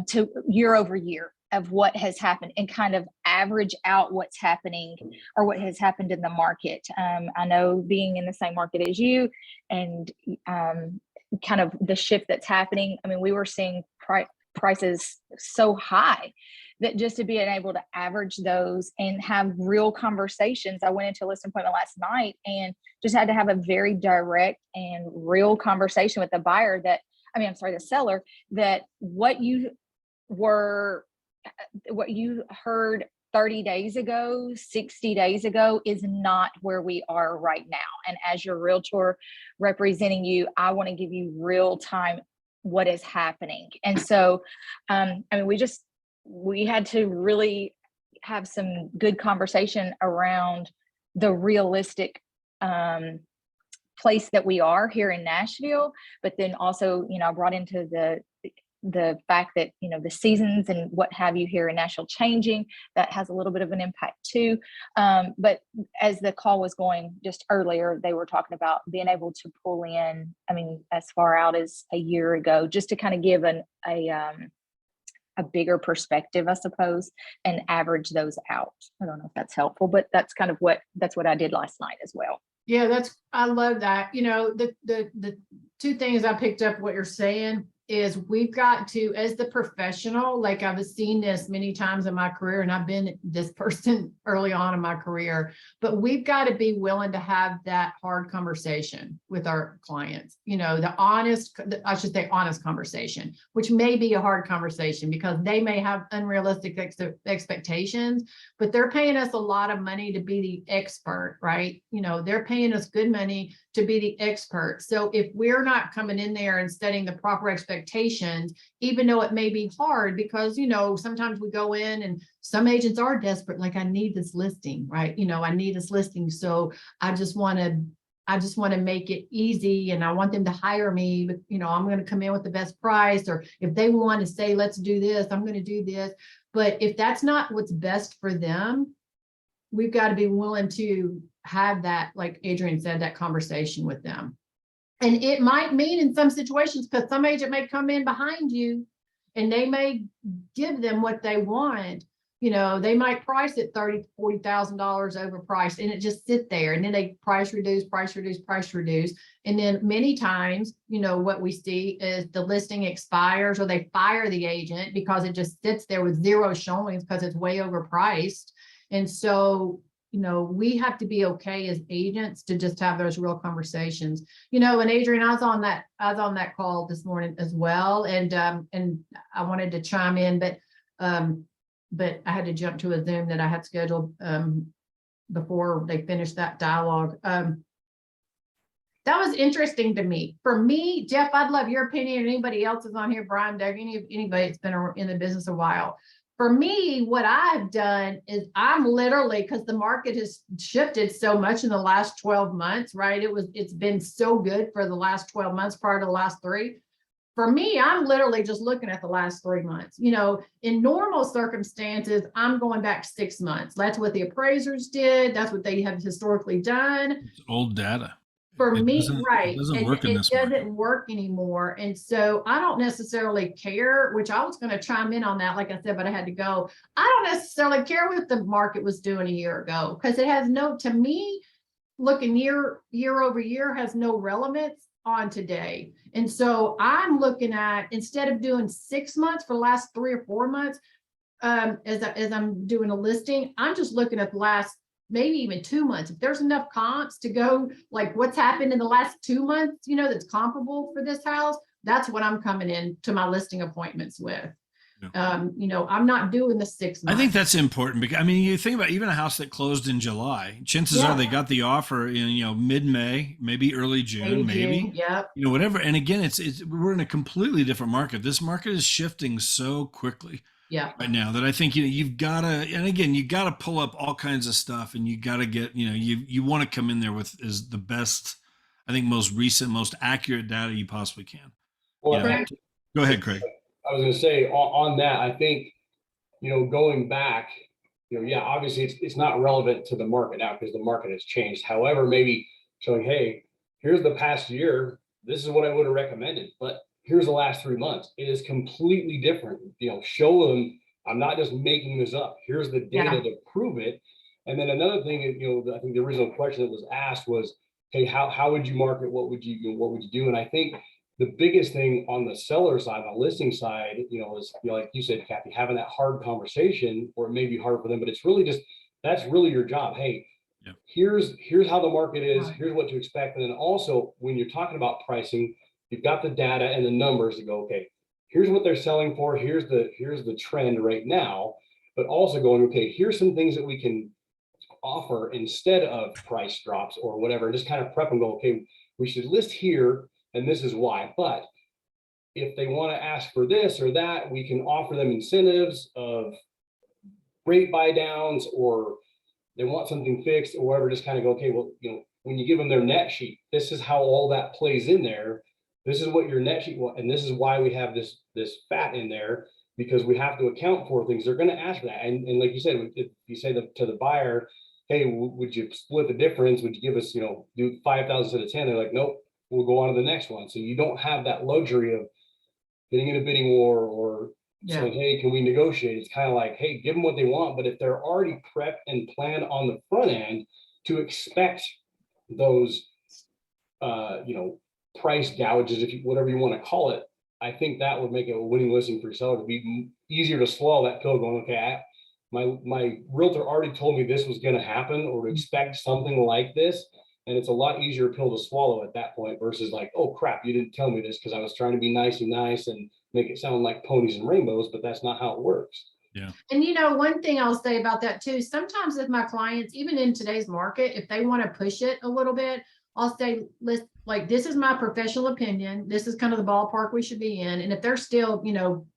to year over year of what has happened and kind of average out what's happening or what has happened in the market. I know, being in the same market as you, and kind of the shift that's happening. I mean, we were seeing prices so high that just to be able to average those and have real conversations. I went into a listing appointment last night and just had to have a very direct and real conversation with the buyer the seller, that what you heard 30 days ago, 60 days ago is not where we are right now. And as your realtor representing you, I want to give you real time what is happening. And so, we had to really have some good conversation around the realistic place that we are here in Nashville, but then also, I brought into the fact that, the seasons and what have you here in Nashville changing, that has a little bit of an impact too. But as the call was going just earlier, they were talking about being able to pull in, as far out as a year ago, just to kind of give a bigger perspective, I suppose, and average those out. I don't know if that's helpful, but that's kind of what I did last night as well. Yeah, I love that. The 2 things I picked up what you're saying is we've got to, as the professional, like I've seen this many times in my career, and I've been this person early on in my career, but we've got to be willing to have that hard conversation with our clients, I should say honest conversation, which may be a hard conversation because they may have unrealistic expectations, but they're paying us a lot of money to be the expert, right? They're paying us good money to be the expert. So if we're not coming in there and setting the proper expectations, even though it may be hard, because, sometimes we go in and some agents are desperate, like, I need this listing, right? I need this listing. So I just want to make it easy, and I want them to hire me, but, I'm going to come in with the best price, or if they want to say, let's do this, I'm going to do this. But if that's not what's best for them, we've got to be willing to have that, like Adrienne said, that conversation with them. And it might mean in some situations, because some agent may come in behind you and they may give them what they want. They might price it $30,000 to $40,000 overpriced, and it just sit there, and then they price reduce. And then many times, what we see is the listing expires, or they fire the agent because it just sits there with 0 showings because it's way overpriced. And so, we have to be okay as agents to just have those real conversations, and Adrienne, I was on that call this morning as well. And I wanted to chime in, but I had to jump to a Zoom that I had scheduled, before they finished that dialogue. That was interesting to me. For me, Jeff, I'd love your opinion, or anybody else is on here, Brian, Doug, anybody that's been in the business a while. For me, what I've done is I'm literally, because the market has shifted so much in the last 12 months, right? It's been so good for the last 12 months prior to the last 3. For me, I'm literally just looking at the last 3 months. You know, in normal circumstances, I'm going back 6 months. That's what the appraisers did. That's what they have historically done. It's old data. For It me, doesn't- right. It doesn't And work in it this market. doesn't work anymore. And so I don't necessarily care, which I was going to chime in on that, like I said, but I had to go. I don't necessarily care what the market was doing a year ago, because it has no, to me, looking year over year has no relevance on today. And so I'm looking at, instead of doing 6 months for the last 3 or 4 months, as I'm doing a listing, I'm just looking at the last, maybe even 2 months. If there's enough comps to go, like what's happened in the last 2 months, you know, that's comparable for this house, that's what I'm coming in to my listing appointments with. You know, I'm not doing the 6 I months. think that's important because I mean, you think about even a house that closed in July. Chances Yeah. are they got the offer in mid-May, maybe early June, maybe Yep. whatever. And again, it's we're in a completely different market. This market is shifting so quickly Yeah. right now that I think you've got to, and again, you got to pull up all kinds of stuff, and you got to get you want to come in there with is the best, I think, most recent, most accurate data you possibly can. Well, Go ahead, Craig. I was going to say on that, I think, going back, yeah, obviously it's not relevant to the market now because the market has changed. However, maybe showing, hey, here's the past year. This is what I would have recommended, but here's the last 3 months. It is completely different. Show them I'm not just making this up. Here's the data to prove it. And then another thing, I think the original question that was asked was, hey, how would you market? What would you do? And I think the biggest thing on the seller side, on the listing side, is, like you said, Kathy, having that hard conversation, or it may be hard for them, but it's really just, that's really your job. Hey, here's how the market is, here's what to expect. And then also when you're talking about pricing, you've got the data and the numbers to go, okay, here's what they're selling for. Here's the trend right now, but also going, okay, here's some things that we can offer instead of price drops or whatever. Just kind of prep and go, okay, we should list here, and this is why. But if they want to ask for this or that, we can offer them incentives of rate buy downs, or they want something fixed or whatever. Just kind of go, okay, well, when you give them their net sheet, this is how all that plays in there. This is what your net sheet was, and this is why we have this fat in there, because we have to account for things. They're going to ask for that. And like you said, if you say to the buyer, hey, would you split the difference? Would you give us, do 5,000 instead of 10? They're like, nope, we'll go on to the next one. So you don't have that luxury of getting in a bidding war or saying, hey, can we negotiate? It's kind of like, hey, give them what they want. But if they're already prepped and planned on the front end to expect those, price gouges, whatever you want to call it, I think that would make it a winning listing for your seller. To be easier to swallow that pill going, okay, my realtor already told me this was going to happen, or to expect something like this. And it's a lot easier pill to swallow at that point versus like, oh crap, you didn't tell me this because I was trying to be nice and make it sound like ponies and rainbows, but that's not how it works. Yeah. And one thing I'll say about that too, sometimes with my clients, even in today's market, if they want to push it a little bit, I'll say, like, this is my professional opinion. This is kind of the ballpark we should be in. And if they're still,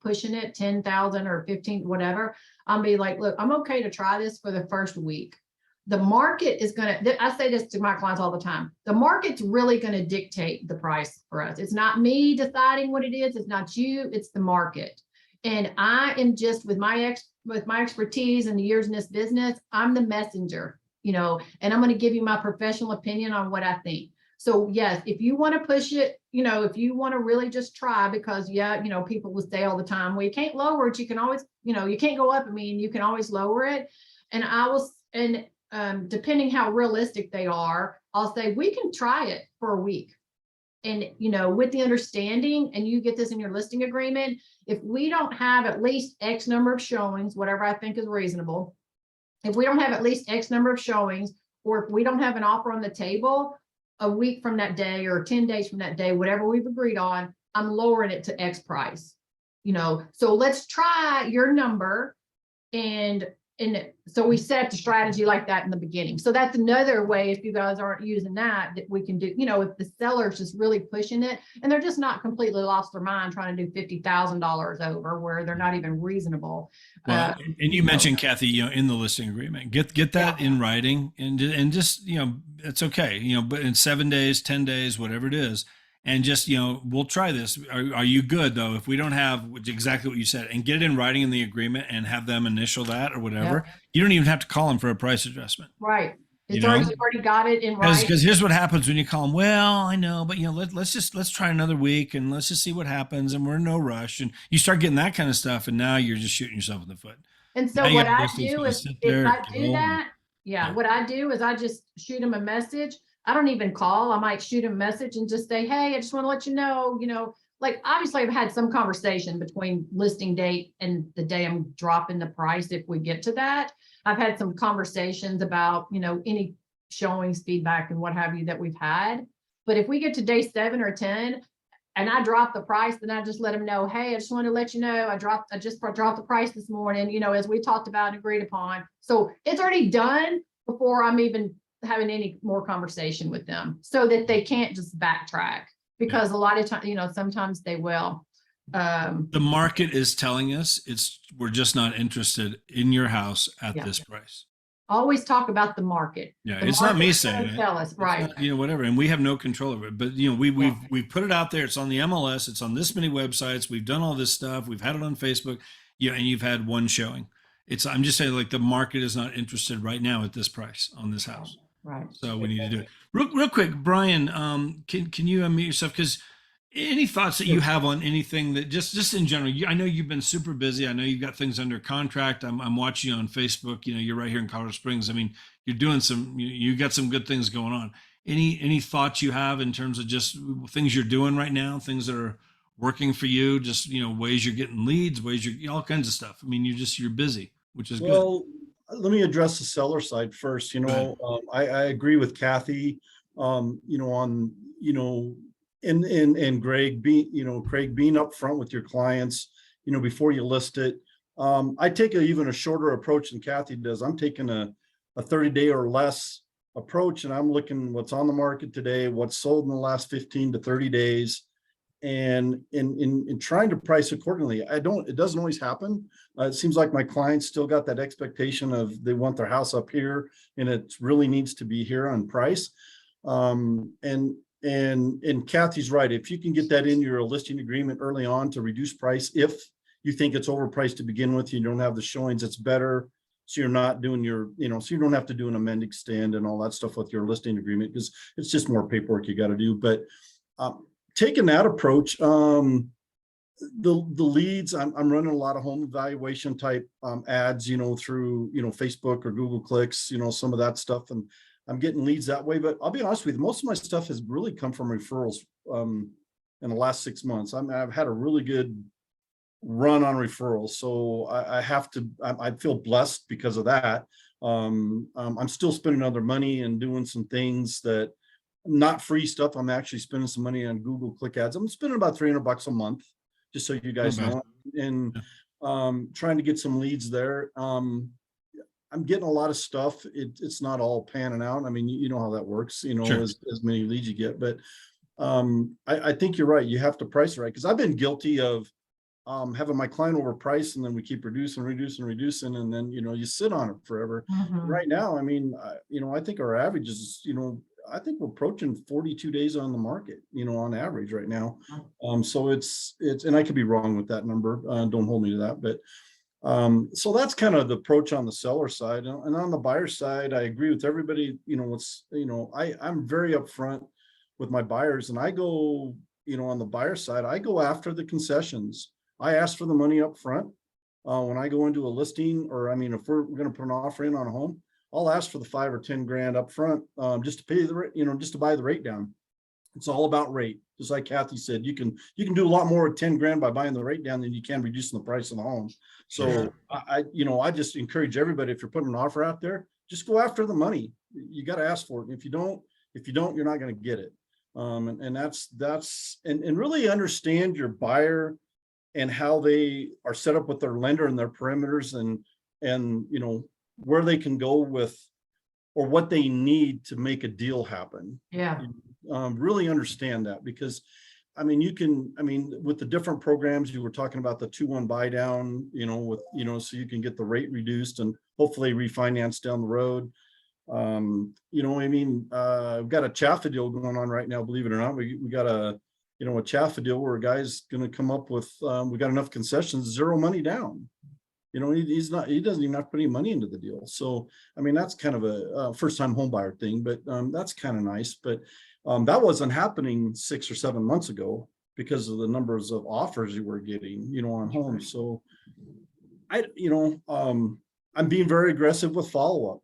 pushing it 10,000 or 15, whatever, I'll be like, look, I'm okay to try this for the first week. The market is going to, I say this to my clients all the time, the market's really going to dictate the price for us. It's not me deciding what it is. It's not you, it's the market. And I am just with my expertise and the years in this business, I'm the messenger, and I'm going to give you my professional opinion on what I think. So yes, if you want to push it, if you want to really just try, because people will say all the time, well, you can't lower it. You can always, you can't go up. I mean, you can always lower it. And depending how realistic they are, I'll say we can try it for a week. And, with the understanding, and you get this in your listing agreement, if we don't have at least X number of showings, whatever I think is reasonable, if we don't have at least X number of showings, or if we don't have an offer on the table a week from that day or 10 days from that day, whatever we've agreed on, I'm lowering it to X price, so let's try your number and And so we set up the strategy like that in the beginning. So that's another way, if you guys aren't using that, that we can do, you know, if the seller's just really pushing it and they're just not completely lost their mind trying to do $50,000 over where they're not even reasonable. Well, and you mentioned, Kathy, you know, in the listing agreement, get that in writing, and just, you know, it's okay, you know, but in 7 days, 10 days, whatever it is, and just, you know, we'll try this. Are you good though? If we don't have exactly what you said, and get it in writing in the agreement and have them initial that or whatever, you don't even have to call them for a price adjustment. Right. It's You know? already got it in writing. Because here's what happens when you call them. Well, I know, but you know, let's try another week and let's just see what happens. And we're in no rush. And you start getting that kind of stuff, and now you're just shooting yourself in the foot. And so Now you what have I listings do gonna is sit if there, I do go, that, what I do is I just shoot them a message. I don't even call. I might shoot them a message and just say, hey, I just want to let you know, like obviously I've had some conversation between listing date and the day I'm dropping the price. If we get to that, I've had some conversations about, you know, any showings, feedback and what have you that we've had. But if we get to day 7 or 10 and I drop the price, then I just let them know, hey, I just want to let you know, I just dropped the price this morning, you know, as we talked about and agreed upon. So it's already done before I'm even having any more conversation with them, so that they can't just backtrack, because a lot of times, you know, sometimes they will. The market is telling us we're just not interested in your house at this price. Always talk about the market. Yeah, The it's not me market's saying gonna it. tell us, It's right? not, you know, whatever, and we have no control over it. But you know, we've put it out there. It's on the MLS. It's on this many websites. We've done all this stuff. We've had it on Facebook. Yeah, and you've had one showing. I'm just saying, like, the market is not interested right now at this price on this house. Right. So we need to do it. Real quick, Brian, can you unmute yourself? Because any thoughts that you have on anything that just in general, I know you've been super busy. I know you've got things under contract. I'm watching you on Facebook. You know, you're right here in Colorado Springs. I mean, you're doing you got some good things going on. Any thoughts you have in terms of just things you're doing right now, things that are working for you, just, you know, ways you're getting leads, ways all kinds of stuff. I mean, you're busy, which is good. Let me address the seller side first. You know, I agree with Kathy, you know, on, you know, and Greg Craig being upfront with your clients, you know, before you list it. I take even a shorter approach than Kathy does. I'm taking a 30-day or less approach, and I'm looking what's on the market today, what's sold in the last 15 to 30 days. And in trying to price accordingly. It doesn't always happen. It seems like my clients still got that expectation of they want their house up here and it really needs to be here on price. And Kathy's right. If you can get that in your listing agreement early on to reduce price, if you think it's overpriced to begin with, you don't have the showings, it's better. So you're not doing so you don't have to do an amending stand and all that stuff with your listing agreement, because it's just more paperwork you got to do. But taking that approach, the leads, I'm running a lot of home evaluation type ads, you know, through, you know, Facebook or Google clicks, you know, some of that stuff, and I'm getting leads that way. But I'll be honest with you, most of my stuff has really come from referrals in the last 6 months. I've had a really good run on referrals, so I feel blessed because of that. I'm still spending other money and doing some things that, not free stuff. I'm actually spending some money on Google click ads. I'm spending about $300 a month, just so you guys know, and trying to get some leads there. I'm getting a lot of stuff. It's not all panning out. I mean, you know how that works, you know, as many leads you get, but I think you're right. You have to price it right. Cause I've been guilty of having my client overpriced, and then we keep reducing. And then, you know, you sit on it forever. Right now, I mean, you know, I think our average is, you know, I think we're approaching 42 days on the market, you know, on average right now. So it's, and I could be wrong with that number. Don't hold me to that, but so that's kind of the approach on the seller side. And on the buyer side, I agree with everybody. You know, I'm very upfront with my buyers, and I go, you know, on the buyer side, I go after the concessions. I ask for the money up front. When I go into a listing, or I mean, if we're going to put an offer in on a home, I'll ask for the 5 or 10 grand up front, just to pay just to buy the rate down. It's all about rate. Just like Kathy said, you can do a lot more with 10 grand by buying the rate down than you can reducing the price of the home. So I just encourage everybody, if you're putting an offer out there, just go after the money. You got to ask for it. And if you don't, you're not going to get it. And that's really understand your buyer and how they are set up with their lender and their perimeters, and and, where they can go with, or what they need to make a deal happen. Yeah. Really understand that, because with the different programs, you were talking about the 2-1 buy down, so you can get the rate reduced and hopefully refinance down the road. We've got a Chaffa deal going on right now, believe it or not. We got a Chaffa deal where a guy's going to come up with, we got enough concessions, 0 money down. He doesn't even have to put any money into the deal. So, that's kind of a first time home buyer thing, but that's kind of nice. But that wasn't happening 6 or 7 months ago because of the numbers of offers you were getting, on homes. So I'm being very aggressive with follow-up.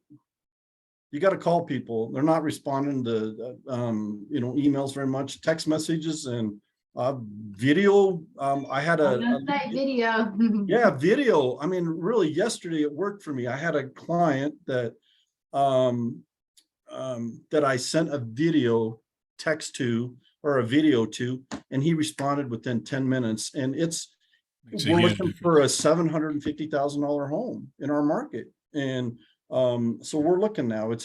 You got to call people. They're not responding to, emails very much, text messages and video. I had a video. yeah, video. Really yesterday it worked for me. I had a client that that I sent a video text to, or a video to, and he responded within 10 minutes. And we're looking for a $750,000 home in our market. And so we're looking now. It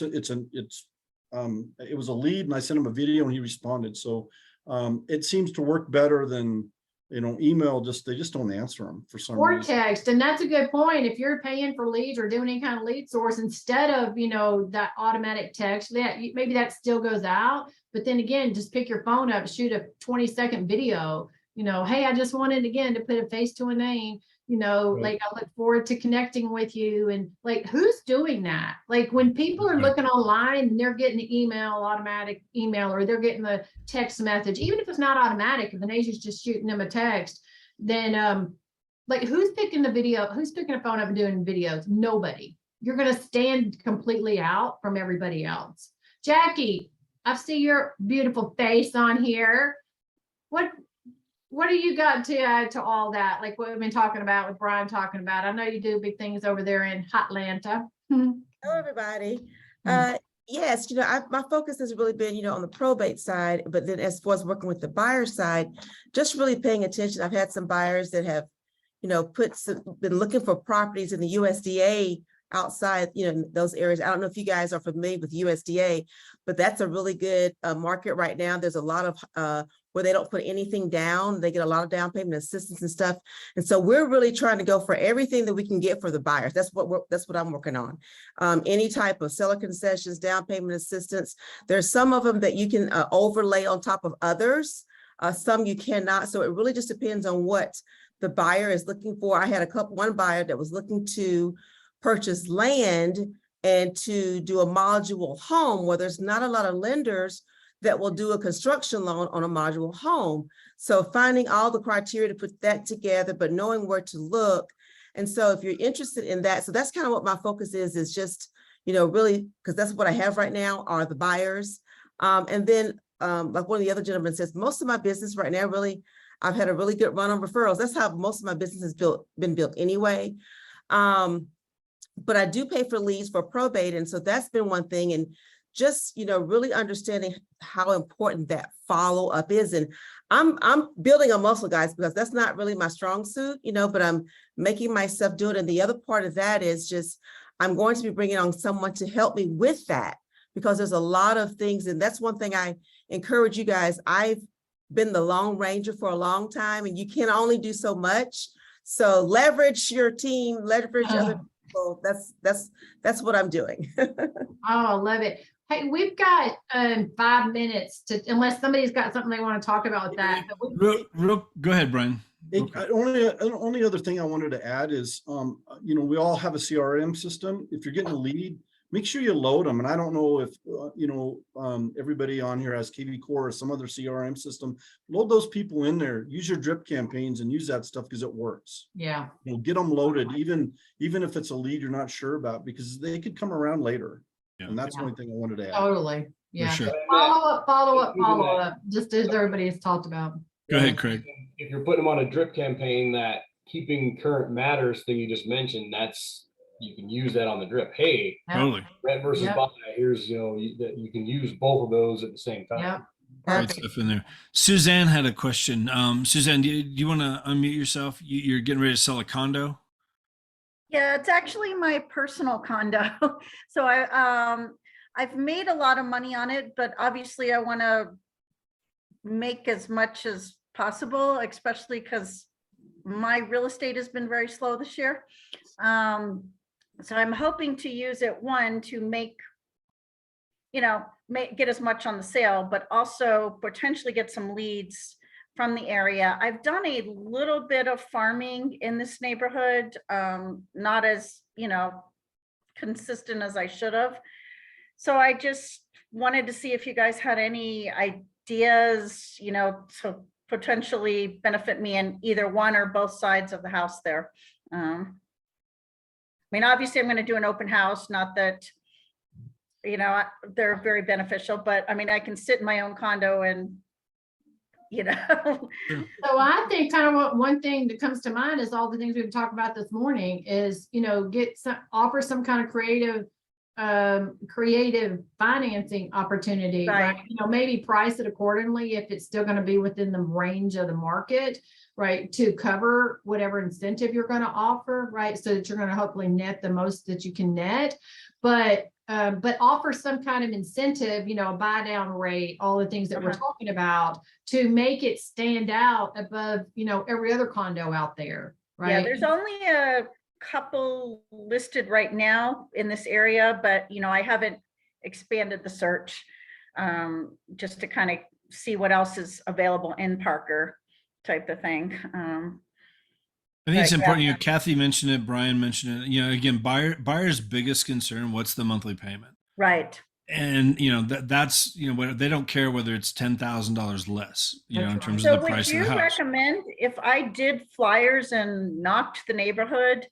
was a lead, and I sent him a video and he responded. So it seems to work better than, email. They just don't answer them for some Or reason. text. And that's a good point. If you're paying for leads or doing any kind of lead source, instead of, that automatic text, maybe that still goes out. But then again, just pick your phone up, shoot a 20-second video, hey, I just wanted again to put a face to a name, Right. I look forward to connecting with you. And who's doing that? When people are looking online and they're getting the automatic email, or they're getting the text message, even if it's not automatic, if an agent's just shooting them a text, then who's picking the video? Who's picking a phone up and doing videos? Nobody. You're going to stand completely out from everybody else. Jackie, I see your beautiful face on here. What do you got to add to all that? Like what we've been talking about, with Brian talking about? I know you do big things over there in Hotlanta. Hello, everybody. Yes, my focus has really been, on the probate side, but then as far as working with the buyer side, just really paying attention. I've had some buyers that have, been looking for properties in the USDA outside, those areas. I don't know if you guys are familiar with USDA, but that's a really good market right now. There's a lot of where they don't put anything down. They get a lot of down payment assistance and stuff. And so we're really trying to go for everything that we can get for the buyers. That's what I'm working on. Any type of seller concessions, down payment assistance. There's some of them that you can overlay on top of others. Some you cannot. So it really just depends on what the buyer is looking for. I had one buyer that was looking to purchase land and to do a modular home where there's not a lot of lenders that will do a construction loan on a modular home. So finding all the criteria to put that together, but knowing where to look. And so if you're interested in that, so that's kind of what my focus is just, really, because that's what I have right now are the buyers. And then like one of the other gentlemen says, most of my business right now, really, I've had a really good run on referrals. That's how most of my business has been built anyway. But I do pay for leads for probate. And so that's been one thing. And just, really understanding how important that follow-up is. And I'm building a muscle, guys, because that's not really my strong suit, but I'm making myself do it. And the other part of that is just, I'm going to be bringing on someone to help me with that, because there's a lot of things. And that's one thing I encourage you guys. I've been the Lone Ranger for a long time, and you can only do so much. So leverage your team, leverage other people. That's what I'm doing. Oh, I love it. Hey, we've got 5 minutes to, unless somebody's got something they want to talk about with that. Go ahead, Brian. Okay. Only other thing I wanted to add is, we all have a CRM system. If you're getting a lead, make sure you load them. And I don't know if, everybody on here has KV Core or some other CRM system. Load those people in there, use your drip campaigns and use that stuff because it works. Yeah. Get them loaded, even if it's a lead you're not sure about, because they could come around later. Yeah. And that's the only thing I wanted to add. Totally. Yeah. Sure. Follow up, just as everybody has talked about. Go ahead, Craig. If you're putting them on a drip campaign, that keeping current matters thing you just mentioned, you can use that on the drip. Hey, Totally. rent versus buy. Here's, that you can use both of those at the same time. Yep. Great stuff in there. Suzanne had a question. Suzanne, do you want to unmute yourself? You're getting ready to sell a condo? Yeah, it's actually my personal condo. So I've made a lot of money on it, but obviously I want to make as much as possible, especially because my real estate has been very slow this year. So I'm hoping to use it, one, to make, get as much on the sale, but also potentially get some leads from the area. I've done a little bit of farming in this neighborhood, not as, consistent as I should have. So I just wanted to see if you guys had any ideas, to potentially benefit me in either one or both sides of the house there. I mean, obviously I'm going to do an open house, not that, they're very beneficial, but I mean, I can sit in my own condo and, So I think kind of one thing that comes to mind is all the things we've talked about this morning is, offer some kind of creative financing opportunity, right? Maybe price it accordingly if it's still going to be within the range of the market, right? To cover whatever incentive you're going to offer, right? So that you're going to hopefully net the most that you can net, but offer some kind of incentive, a buy down rate, all the things that we're talking about to make it stand out above, every other condo out there, right? Yeah, there's only a couple listed right now in this area, but I haven't expanded the search just to kind of see what else is available in Parker type of thing. I think it's important. Kathy mentioned it, Brian mentioned it. Again, buyer's biggest concern, what's the monthly payment? Right. And that's they don't care whether it's $10,000 less, in terms of the price of the house. Would you recommend if I did flyers and knocked the neighborhood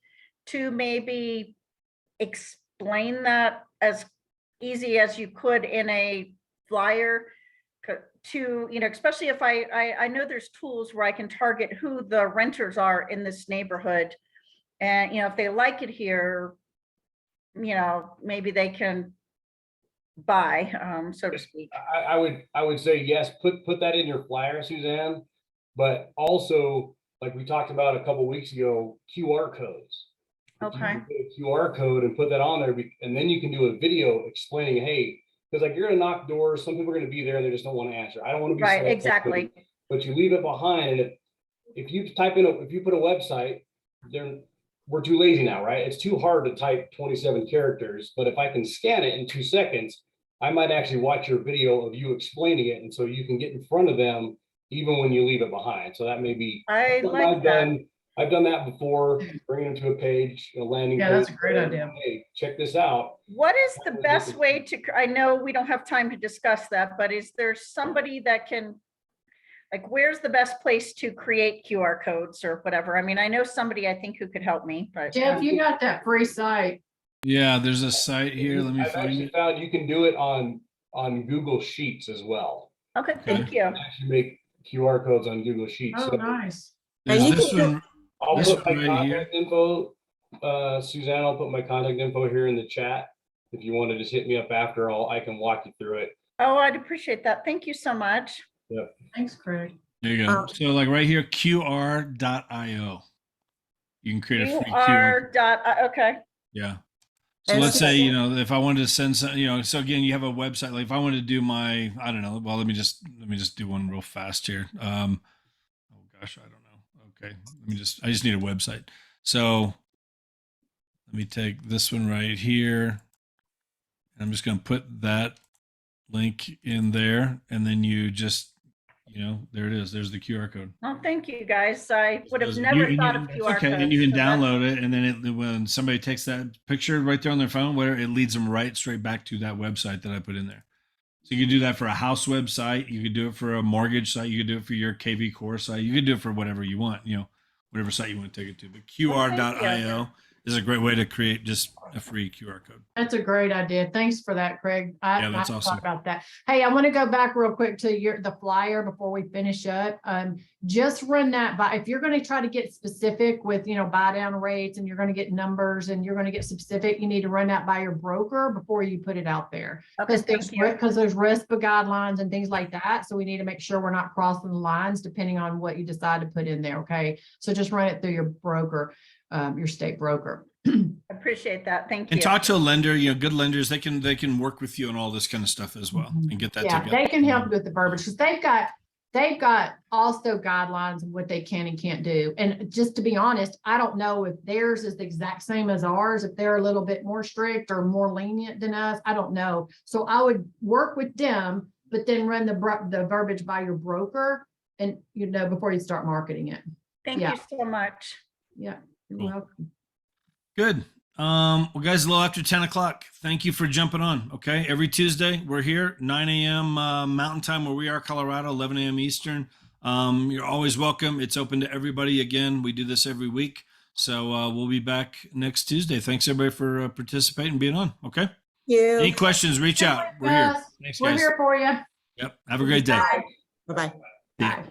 to maybe explain that as easy as you could in a flyer to, especially if I know there's tools where I can target who the renters are in this neighborhood. And, if they like it here, maybe they can buy, so to speak. I would say yes, put that in your flyer, Suzanne, but also, like we talked about a couple weeks ago, QR codes. Okay. You can put a QR code and put that on there, and then you can do a video explaining, hey, because like you're gonna knock doors, some people are gonna be there, they just don't want to answer. I don't want to be right, exactly. But you leave it behind, and if you put a website, we're too lazy now, right? It's too hard to type 27 characters, but if I can scan it in 2 seconds, I might actually watch your video of you explaining it, and so you can get in front of them even when you leave it behind. So that may be I've done that before, bringing them to a page, a landing page. Yeah, that's a great idea. Hey, check this out. What is the best way to, I know we don't have time to discuss that, but is there somebody that can, like, where's the best place to create QR codes or whatever? I mean, I know somebody I think who could help me, but. Jeff, you got that free site. Yeah, there's a site here. Let me find it. Found you can do it on Google Sheets as well. Okay, thank you. Actually make QR codes on Google Sheets. Oh, nice. There's this one. I'll This put my right contact info, Suzanne, I'll put my contact info here in the chat. If you want to just hit me up after, I can walk you through it. Oh, I'd appreciate that. Thank you so much. Yeah. Thanks, Craig. There you go. So like right here, QR.io. You can create a free QR. Okay. Yeah. So let's say, if I wanted to send some, so again, you have a website, like if I wanted to do my, I don't know, well, let me just do one real fast here. Oh gosh, I don't know. Okay. I just need a website. So let me take this one right here. I'm just going to put that link in there. And then you just, there it is. There's the QR code. Oh, thank you guys. I would have never thought of QR okay, codes. and you can download it, and then when somebody takes that picture right there on their phone, where it leads them right straight back to that website that I put in there. So you can do that for a house website. You could do it for a mortgage site. You could do it for your KV Core site. You could do it for whatever you want. Whatever site you want to take it to. But QR.io is a great way to create just a free QR code. That's a great idea. Thanks for that, Craig. Yeah, that's awesome. Thought about that. Hey, I want to go back real quick to the flyer before we finish up. Just run that by, if you're going to try to get specific with, buy down rates, and you're going to get numbers and you're going to get specific, you need to run that by your broker before you put it out there. Because there's RESPA guidelines and things like that. So we need to make sure we're not crossing the lines depending on what you decide to put in there. Okay. So just run it through your broker, your state broker. appreciate that. Thank you. And talk to a lender, good lenders, they can work with you on all this kind of stuff as well and get that Yeah, together. they can help you with the verbiage because they've got also guidelines of what they can and can't do. And just to be honest, I don't know if theirs is the exact same as ours, if they're a little bit more strict or more lenient than us. I don't know. So I would work with them, but then run the verbiage by your broker and, before you start marketing it. Thank Yeah. you so much. Yeah, you're Cool. welcome. Good. Well, guys, a little after 10 o'clock. Thank you for jumping on. Okay. Every Tuesday, we're here, 9 a.m. Mountain Time where we are, Colorado, 11 a.m. Eastern. You're always welcome. It's open to everybody. Again, we do this every week. So we'll be back next Tuesday. Thanks, everybody, for participating and being on. Okay. You. Any questions, reach out. We're here. Yes, Thanks, we're guys. here for you. Yep. Have a great day. Bye. Bye-bye. Yeah. Bye.